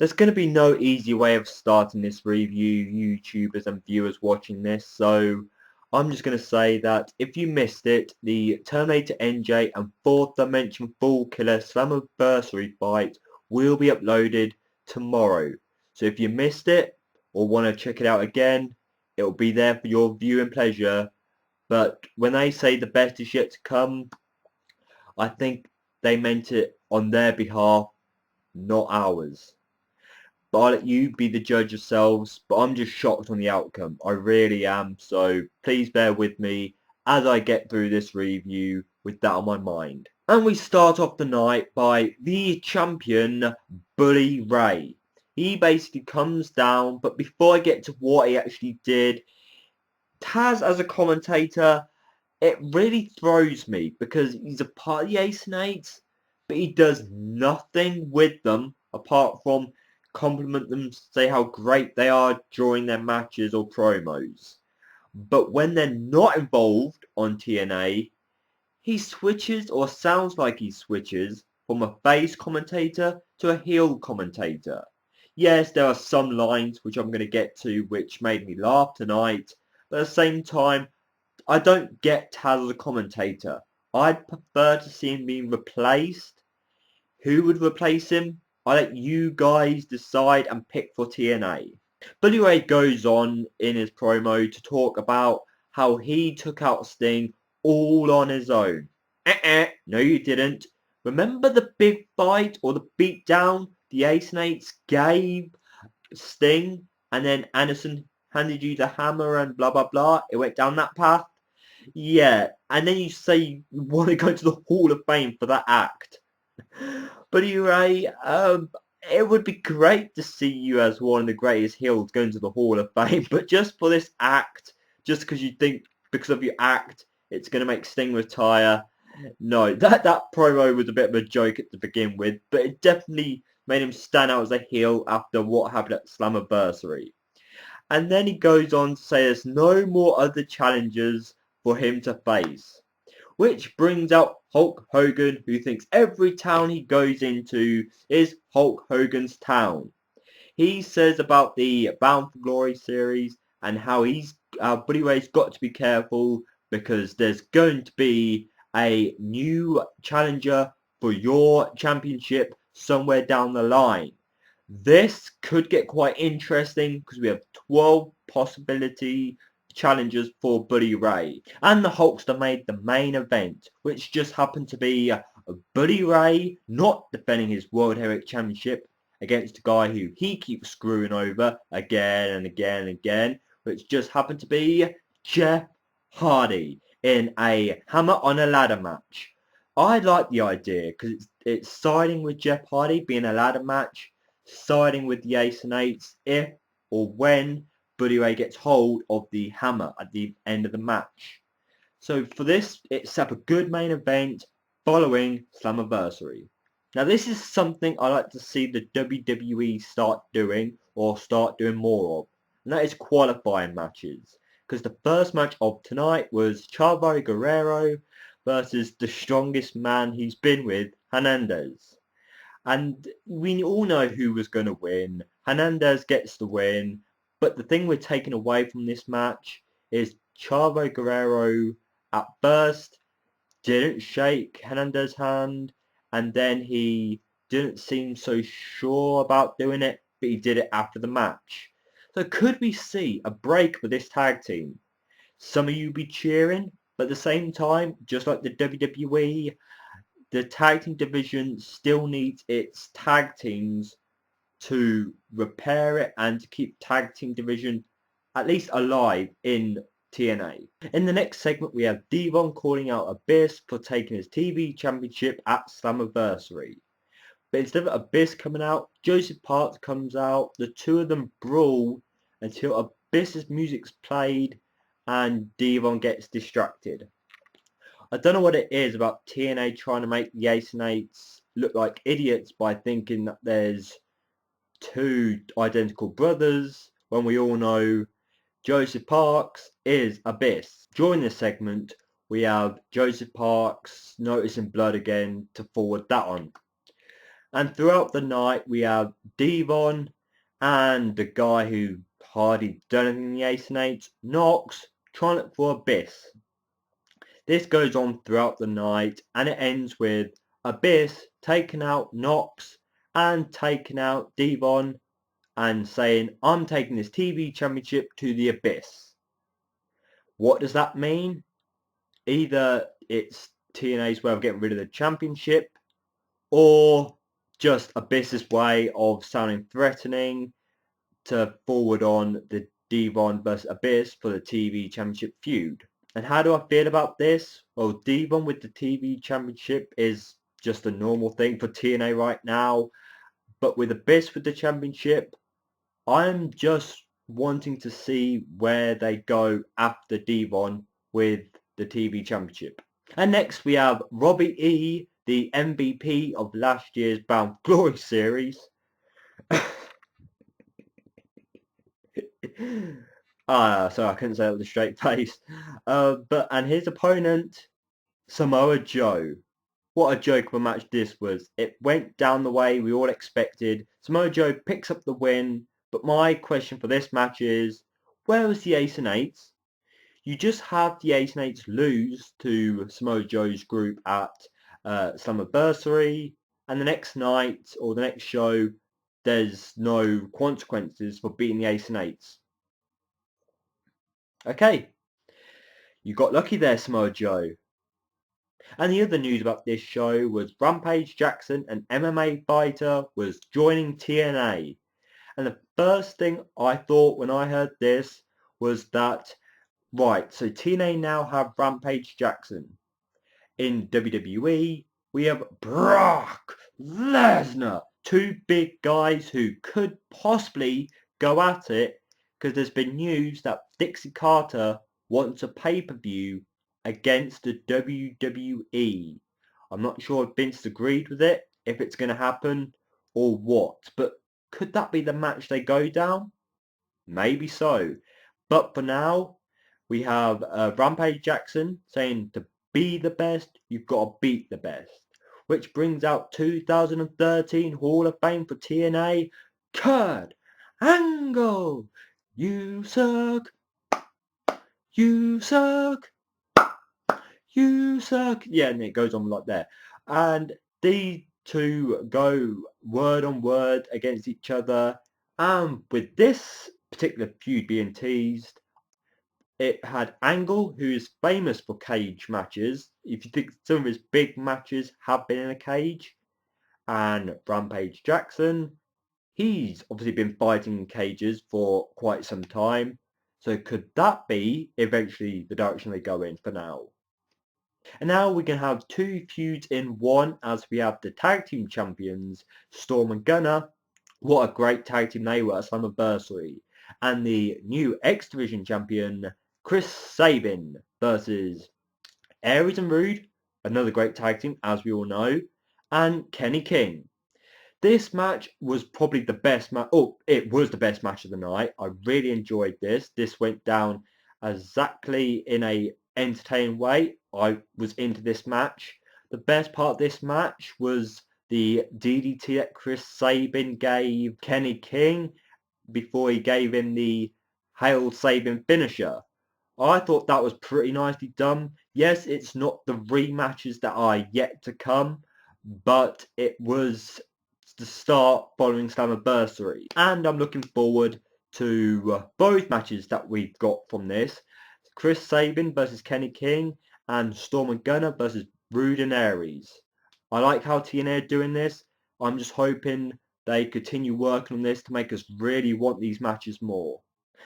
There's going to be no easy way of starting this review, YouTubers and viewers watching this, so I'm just going to say that if you missed it, the Terminator NJ and 4th Dimension Fool Killer Slammiversary fight will be uploaded tomorrow. So if you missed it or want to check it out again, it will be there for your viewing pleasure. But when they say the best is yet to come, I think they meant it on their behalf, not ours. But I'll let you be the judge yourselves, but I'm just shocked on the outcome. I really am, so please bear with me as I get through this review with that on my mind. And we start off the night by the champion, Bully Ray. He basically comes down, but before I get to what he actually did, Taz as a commentator, it really throws me because he's a part of the Aces&Eights, but he does nothing with them apart from compliment them, say how great they are during their matches or promos. But when they're not involved on TNA, he switches, or sounds like he switches, from a face commentator to a heel commentator. Yes, there are some lines which I'm going to get to which made me laugh tonight, but at the same time, I don't get Taz as a commentator. I'd prefer to see him being replaced. Who would replace him? I'll let you guys decide and pick for TNA. Bully Ray goes on in his promo to talk about how he took out Sting all on his own. No you didn't. Remember the big fight or the beatdown the Aces&Eights gave Sting and then Anderson handed you the hammer and blah blah blah? It went down that path? Yeah, and then you say you want to go to the Hall of Fame for that act. Buddy Ray, it would be great to see you as one of the greatest heels going to the Hall of Fame, but just for this act, just because you think because of your act, it's going to make Sting retire. No, that promo was a bit of a joke to begin with, but it definitely made him stand out as a heel after what happened at Slammiversary. And then he goes on to say there's no more other challengers for him to face. Which brings out Hulk Hogan, who thinks every town he goes into is Hulk Hogan's town. He says about the Bound for Glory series and how Bully Ray's got to be careful because there's going to be a new challenger for your championship somewhere down the line. This could get quite interesting because we have 12 possibility challengers for Bully Ray. And the Hulkster made the main event, which just happened to be Bully Ray not defending his World Heavyweight Championship against a guy who he keeps screwing over again and again and again, which just happened to be Jeff Hardy in a hammer on a ladder match. I like the idea because it's siding with Jeff Hardy being a ladder match, siding with the Aces&Eights if or when Bully Ray gets hold of the hammer at the end of the match. So for this, it set up a good main event following Slammiversary. Now this is something I like to see the WWE start doing or start doing more of, and that is qualifying matches. Because the first match of tonight was Chavo Guerrero versus the strongest man he's been with, Hernandez. And we all know who was going to win. Hernandez gets the win. But the thing we're taking away from this match is Chavo Guerrero at first didn't shake Hernandez's hand. And then he didn't seem so sure about doing it. But he did it after the match. So could we see a break for this tag team? Some of you be cheering. But at the same time, just like the WWE, the tag team division still needs its tag teams to repair it and to keep tag team division at least alive in TNA. In the next segment we have Devon calling out Abyss for taking his TV championship at Slammiversary. But instead of Abyss coming out, Joseph Parks comes out, the two of them brawl until Abyss's music's played and Devon gets distracted. I don't know what it is about TNA trying to make the Aces&Eights look like idiots by thinking that there's two identical brothers when we all know Joseph Parks is Abyss. During this segment, we have Joseph Parks noticing blood again to forward that on. And throughout the night we have Devon and the guy who hardly done anything in the Aces&Eights, Knox, trying to look for Abyss. This goes on throughout the night and it ends with Abyss taking out Knox and taking out Devon and saying, I'm taking this TV championship to the Abyss. What does that mean? Either it's TNA's way of getting rid of the championship, or just Abyss's way of sounding threatening to forward on the Devon vs Abyss for the TV championship feud. And how do I feel about this? Well, Devon with the TV championship is just a normal thing for TNA right now, but with Abyss with the championship, I'm just wanting to see where they go after Devon with the TV championship. And next we have Robbie E, the MVP of last year's Bound Glory series. So I couldn't say it with a straight face. And his opponent, Samoa Joe. What a joke of a match this was. It went down the way we all expected. Samoa Joe picks up the win, but my question for this match is, where was the Aces&Eights? You just have the Aces&Eights lose to Samoa Joe's group at Slammiversary, and the next night, or the next show, there's no consequences for beating the Aces&Eights. Okay, you got lucky there, Samoa Joe. And the other news about this show was Rampage Jackson, an MMA fighter, was joining TNA. And the first thing I thought when I heard this was that, right, so TNA now have Rampage Jackson. In WWE, we have Brock Lesnar. Two big guys who could possibly go at it, because there's been news that Dixie Carter wants a pay-per-view against the WWE. I'm not sure if Vince agreed with it, if it's going to happen, or what. But could that be the match they go down? Maybe so. But for now, we have Rampage Jackson saying to be the best, you've got to beat the best. Which brings out 2013 Hall of Fame for TNA, Kurt Angle. You suck. You suck. You suck. Yeah, and it goes on like that. And these two go word on word against each other. And with this particular feud being teased, it had Angle, who is famous for cage matches. If you think some of his big matches have been in a cage, and Rampage Jackson, he's obviously been fighting in cages for quite some time. So could that be eventually the direction they go in for now? And now we can have two feuds in one, as we have the tag team champions, Storm and Gunner. What a great tag team they were at Slammiversary. And the new X Division champion, Chris Sabin versus Aries and Rude, another great tag team, as we all know, and Kenny King. This match was probably the best match. Oh, it was the best match of the night. I really enjoyed this. This went down exactly in a entertaining way. I was into this match. The best part of this match was the DDT that Chris Sabin gave Kenny King before he gave him the Hail Sabin finisher. I thought that was pretty nicely done. Yes, it's not the rematches that are yet to come, but it was the start following Slammiversary. And I'm looking forward to both matches that we've got from this. Chris Sabin versus Kenny King and Storm and Gunner versus Rude and Aries. I like how TNA are doing this. I'm just hoping they continue working on this to make us really want these matches more.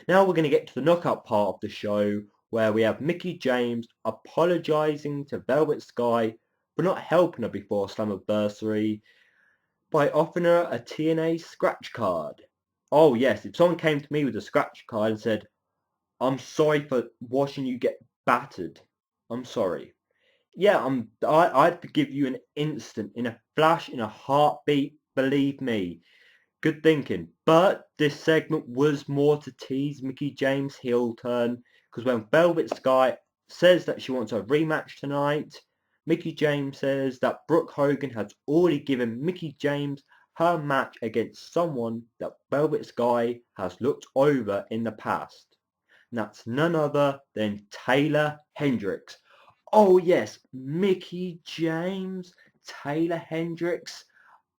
Now we're going to get to the knockout part of the show, where we have Mickie James apologising to Velvet Sky for not helping her before Slammiversary by offering her a TNA scratch card. Oh yes, if someone came to me with a scratch card and said, I'm sorry for watching you get battered, I'm sorry. Yeah, I'd forgive you in an instant, in a flash, in a heartbeat, believe me. Good thinking. But this segment was more to tease Mickie James' heel turn, because when Velvet Sky says that she wants a rematch tonight, Mickie James says that Brooke Hogan has already given Mickie James her match against someone that Velvet Sky has looked over in the past. And that's none other than Taylor Hendricks. Oh yes, Mickie James, Taylor Hendricks.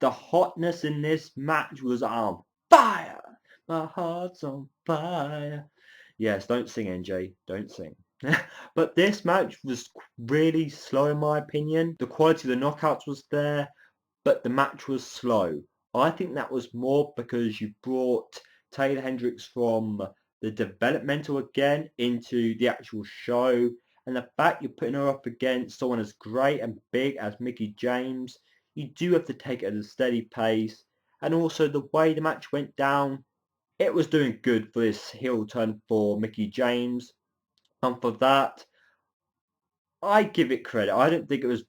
The hotness in this match was on fire. My heart's on fire. Yes, don't sing, NJ. Don't sing. But this match was really slow in my opinion. The quality of the knockouts was there, but the match was slow. I think that was more because you brought Taylor Hendricks from the developmental again into the actual show, and the fact you're putting her up against someone as great and big as Mickie James, you do have to take it at a steady pace. And also the way the match went down, it was doing good for this heel turn for Mickie James. And for that, I give it credit. I don't think it was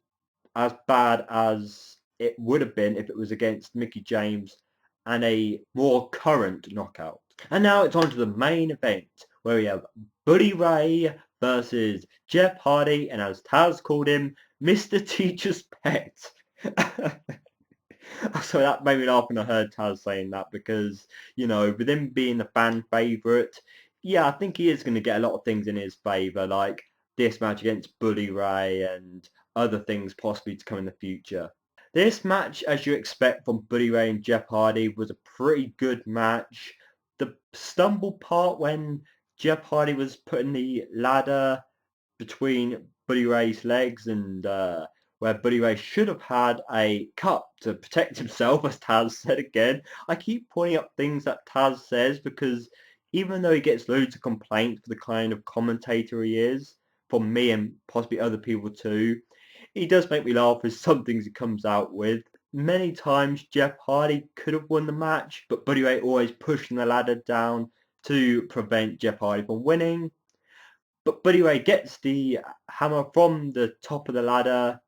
as bad as it would have been if it was against Mickie James and a more current knockout. And now it's on to the main event, where we have Buddy Ray versus Jeff Hardy, and as Taz called him, Mr. Teacher's Pet. So that made me laugh when I heard Taz saying that, because, you know, with him being the fan favourite, yeah, I think he is going to get a lot of things in his favour, like this match against Buddy Ray and other things possibly to come in the future. This match, as you expect from Buddy Ray and Jeff Hardy, was a pretty good match. The stumble part when Jeff Hardy was putting the ladder between Buddy Ray's legs and where Buddy Ray should have had a cup to protect himself, as Taz said again. I keep pointing out things that Taz says because even though he gets loads of complaints for the kind of commentator he is, from me and possibly other people too, he does make me laugh with some things he comes out with. Many times Jeff Hardy could have won the match, but Buddy Ray always pushing the ladder down to prevent Jeff Hardy from winning. But Buddy Ray gets the hammer from the top of the ladder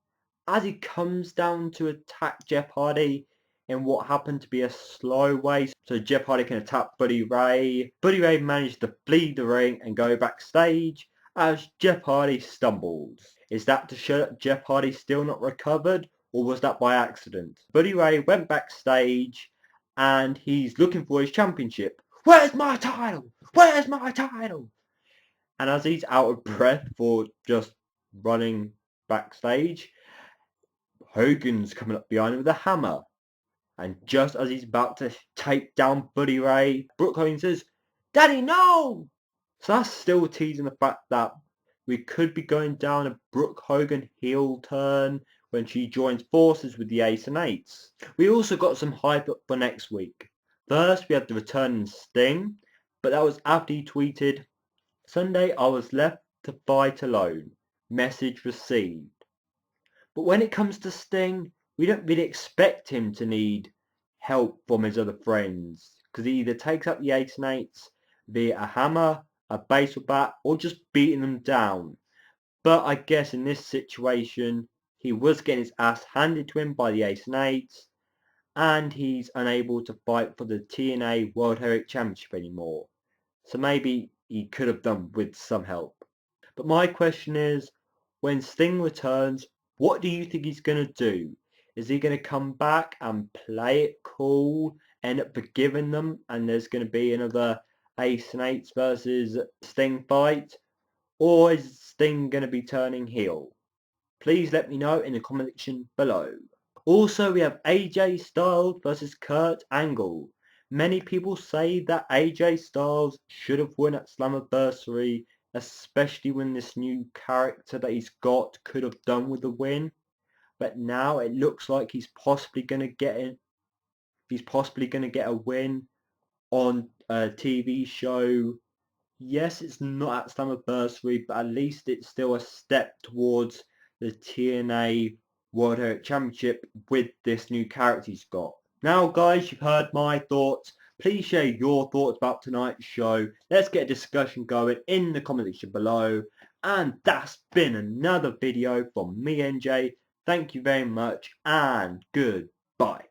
as he comes down to attack Jeff Hardy in what happened to be a slow way, so Jeff Hardy can attack Buddy Ray. Buddy Ray managed to flee the ring and go backstage as Jeff Hardy stumbles. Is that to show that Jeff Hardy's still not recovered, or was that by accident? Buddy Ray went backstage and he's looking for his championship. Where's my title? Where's my title? And as he's out of breath for just running backstage, Hogan's coming up behind him with a hammer. And just as he's about to take down Buddy Ray, Brooke Hogan says, "Daddy, no!" So that's still teasing the fact that we could be going down a Brooke Hogan heel turn when she joins forces with the Aces&Eights. We also got some hype up for next week. First, we had the returning Sting, but that was after he tweeted, "Sunday I was left to fight alone. Message received." But when it comes to Sting, we don't really expect him to need help from his other friends, because he either takes up the Aces&Eights via a hammer, a baseball bat, or just beating them down. But I guess in this situation, he was getting his ass handed to him by the Aces&Eights, and he's unable to fight for the TNA World Heavyweight Championship anymore. So maybe he could have done with some help. But my question is, when Sting returns, what do you think he's going to do? Is he going to come back and play it cool, end up forgiving them, and there's going to be another Aces&Eights versus Sting fight? Or is Sting going to be turning heel? Please let me know in the comment section below. Also, we have AJ Styles versus Kurt Angle. Many people say that AJ Styles should have won at Slammiversary, especially when this new character that he's got could have done with the win. But now it looks like he's possibly going to get it. He's possibly going to get a win on a TV show. Yes, it's not at Slammiversary, but at least it's still a step towards the TNA World Heavyweight Championship with this new character he's got. Now guys, you've heard my thoughts. Please share your thoughts about tonight's show. Let's get a discussion going in the comment section below. And that's been another video from me, NJ. Thank you very much and goodbye.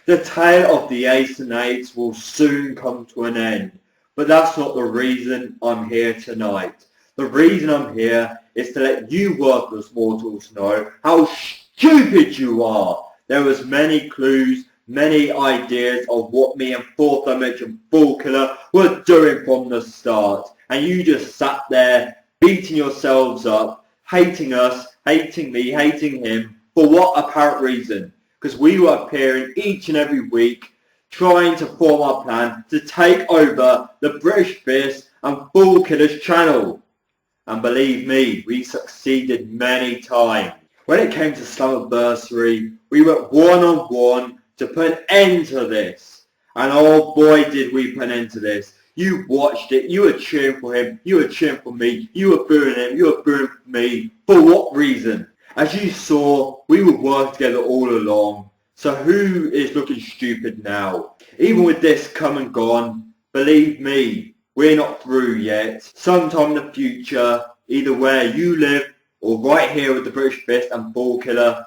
The tale of the Aces&Eights will soon come to an end. But that's not the reason I'm here tonight. The reason I'm here is to let you worthless mortals know how stupid you are. There was many clues, many ideas of what me and Fourth Dimension Bull Killer were doing from the start. And you just sat there beating yourselves up, hating us, hating me, hating him, for what apparent reason? Because we were appearing each and every week trying to form our plan to take over the British Fist and Bull Killer's channel. And believe me, we succeeded many times. When it came to Slammiversary, we went one-on-one to put an end to this. And oh boy did we put an end to this. You watched it, you were cheering for him, you were cheering for me, you were booing him, you were booing me. For what reason? As you saw, we would work together all along. So who is looking stupid now? Even with this come and gone, believe me, we're not through yet. Sometime in the future, either where you live or right here with the British Fist and Bull Killer,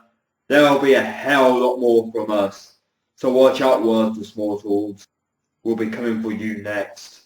there will be a hell lot more from us. So watch out, worthless mortals. We'll be coming for you next.